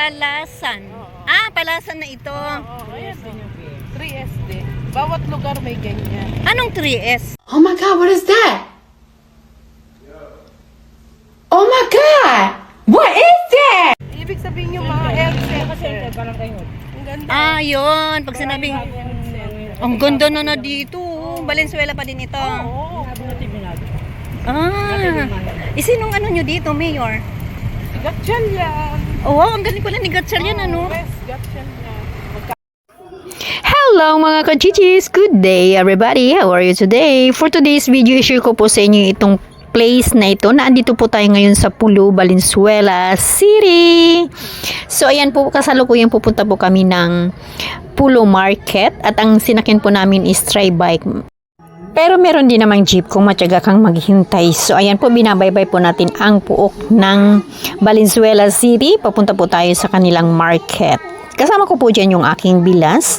Palasan. Palasan na ito. Ayan o. 3SD. Bawat lugar may ganyan. Anong 3S? Oh my God, what is that? Oh my God! What is that? Ibig sabihin yung mga health center. Ang ganda. Yun. Pag sinabing, ang ganda na dito. Valenzuela pa din ito. Oo. Isinong ano nyo dito, Mayor? Gatchal yan. Wow, ang galing pala ni Gatchal yan, ano? Yes, gatchal yan. Hello mga kachichis! Good day everybody! How are you today? For today's video, i-share ko po sa inyo itong place na ito. Naandito po tayo ngayon sa Pulo, Valenzuela City. So ayan po, kasalukuyan pupunta po kami ng Pulo Market at ang sinakyan po namin is tri-bike. Pero meron din namang jeep kung matyaga kang maghintay. So ayan po, binabaybay po natin ang puok ng Valenzuela City. Papunta po tayo sa kanilang market. Kasama ko po dyan yung aking bilas.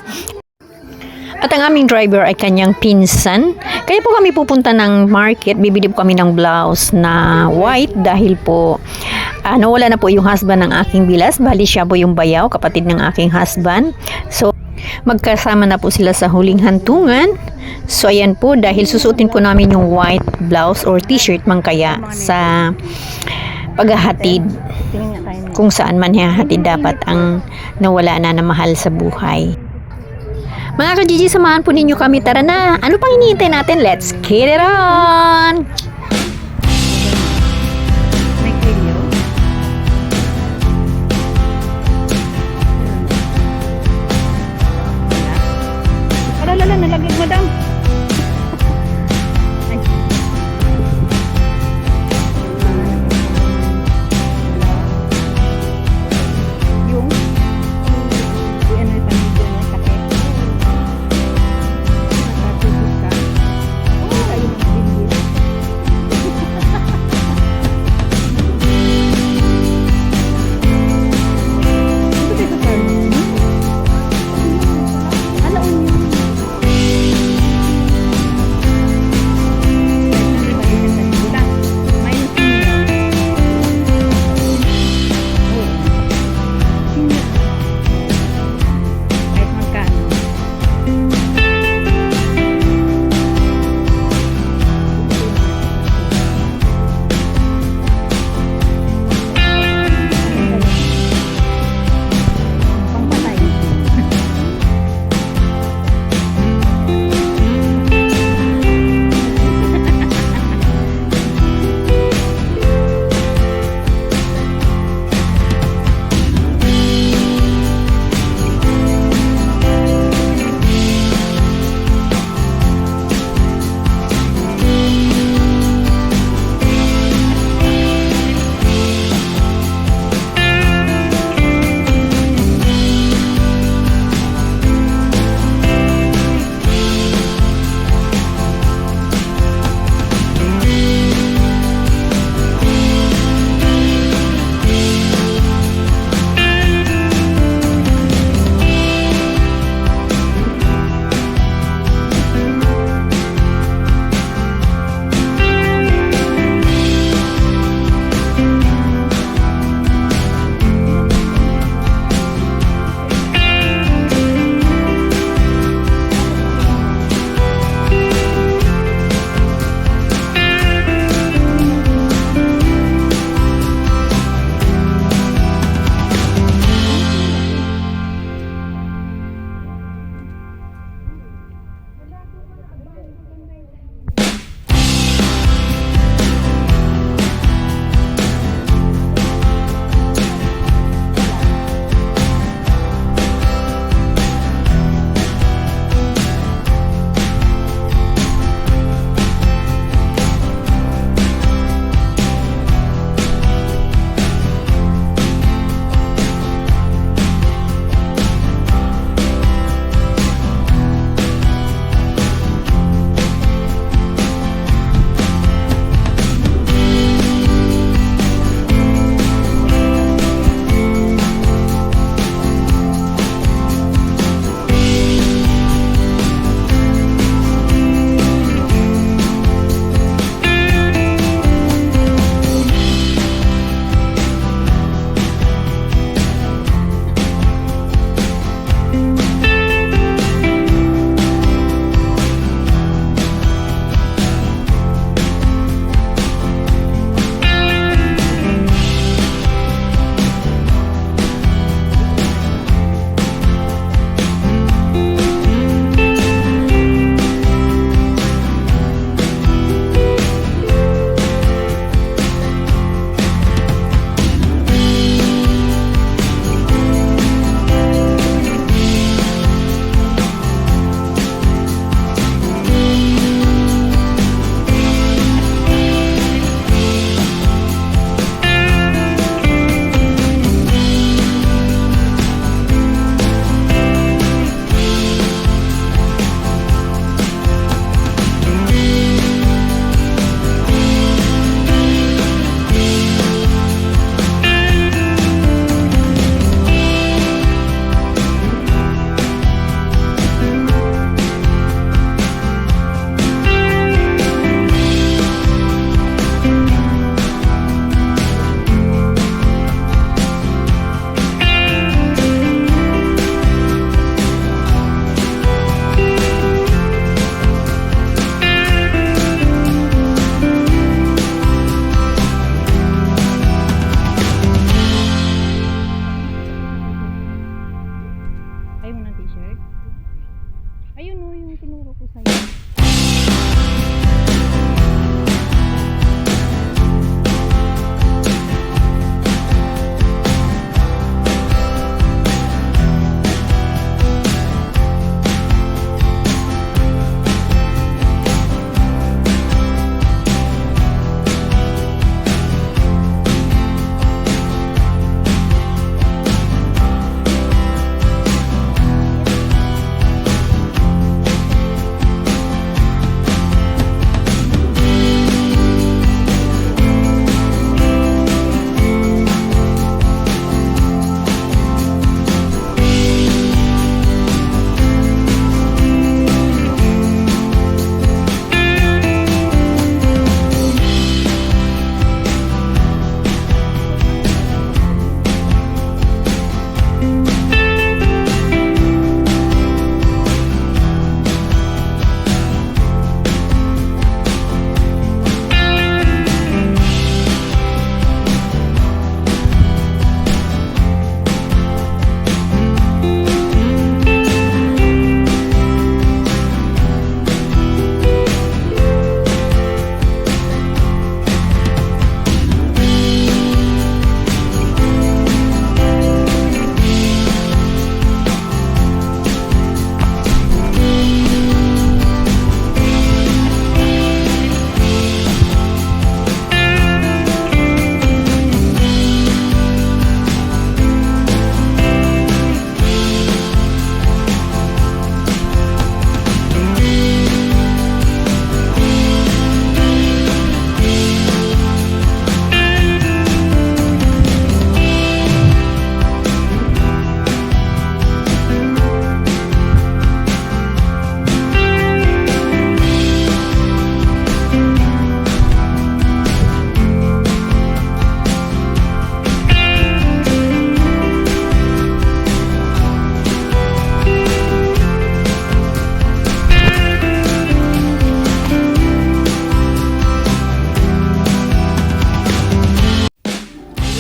At ang aming driver ay kanyang pinsan. Kaya po kami pupunta ng market. Bibili po kami ng blouse na white dahil po nawala na po yung husband ng aking bilas. Bali siya po yung bayaw, kapatid ng aking husband. So magkasama na po sila sa huling hantungan. So ayan po, dahil susutin po namin yung white blouse or t-shirt man kaya sa paghahatid. Kung saan man hahatid dapat ang nawala na mahal sa buhay. Mga ka-Gigi, samahan po ninyo kami. Tara na! Ano pang hinihintay natin? Let's get it on! May video. Alala, nalaglag madam. Ay. Yung ano yung pamilya na kape. Nakatubos ka. Ayun ang pamilya.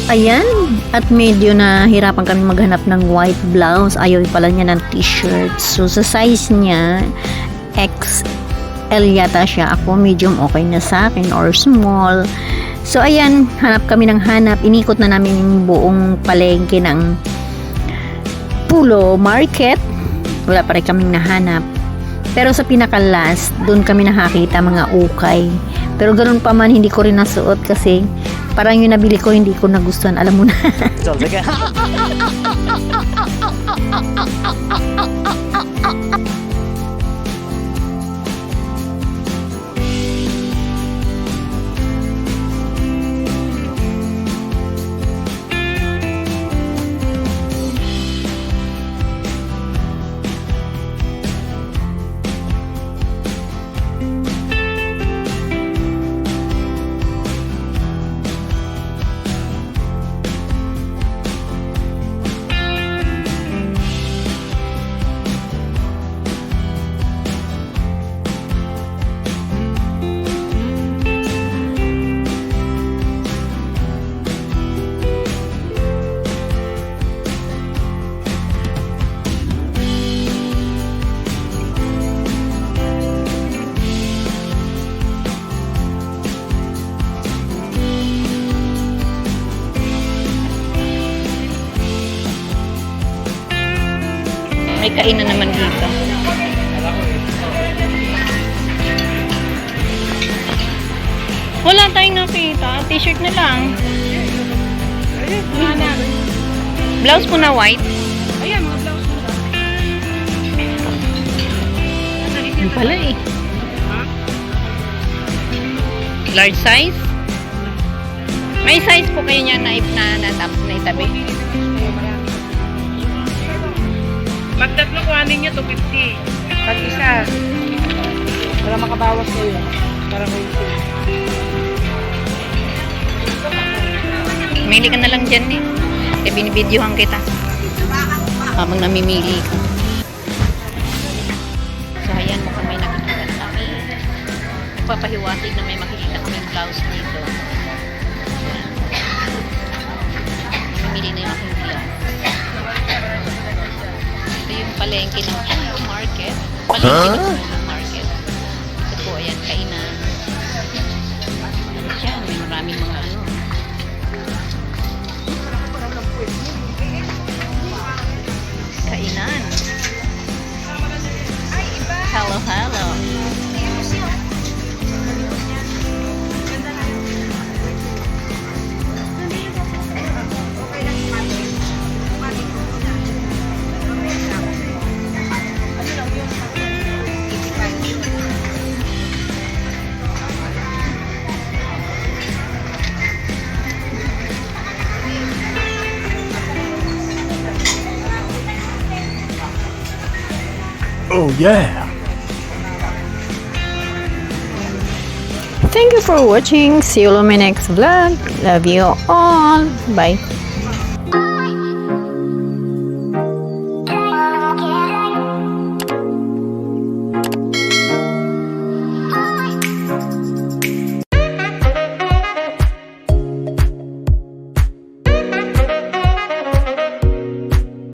Ayan, at medyo nahirapan kami maghanap ng white blouse. Ayaw pala niya ng t-shirt. So, sa size niya, XL yata siya. Ako, medium okay na sa akin or small. So, ayan, hanap kami ng hanap. Inikot na namin yung buong palengke ng Pulo Market. Wala pa rin kaming nahanap. Pero sa pinaka-last, doon kami nakakita mga ukay. Pero ganoon pa man, hindi ko rin nasuot kasi parang yung nabili ko, hindi ko nagustuhan. Alam mo na. May kainan naman dito. Wala tayong nakita. T-shirt na lang. Blouse po na white. Ayan, mga blouse mo. Hindi pala eh. Large size? May size po kayo niya na itabi. Pag tatlo kuhanin niya, 250. Pag isa, para makabawas kayo. Para kayo. Mili ka na lang dyan eh. Kaya binibidyohan kita. Habang namimili ka. So, ayan mo kami nakikita kami. Papahiwatig na may makikita kami blouse dito. Namimili na yung aking blouse. Ito yung palengke ng Pulo Market. Palengke ng Pulo Market. Ito po, ayan, kainan. Diyan, may maraming mga ano. Kainan. Hello, hello. Oh yeah! Thank you for watching. See you on my next vlog. Love you all. Bye.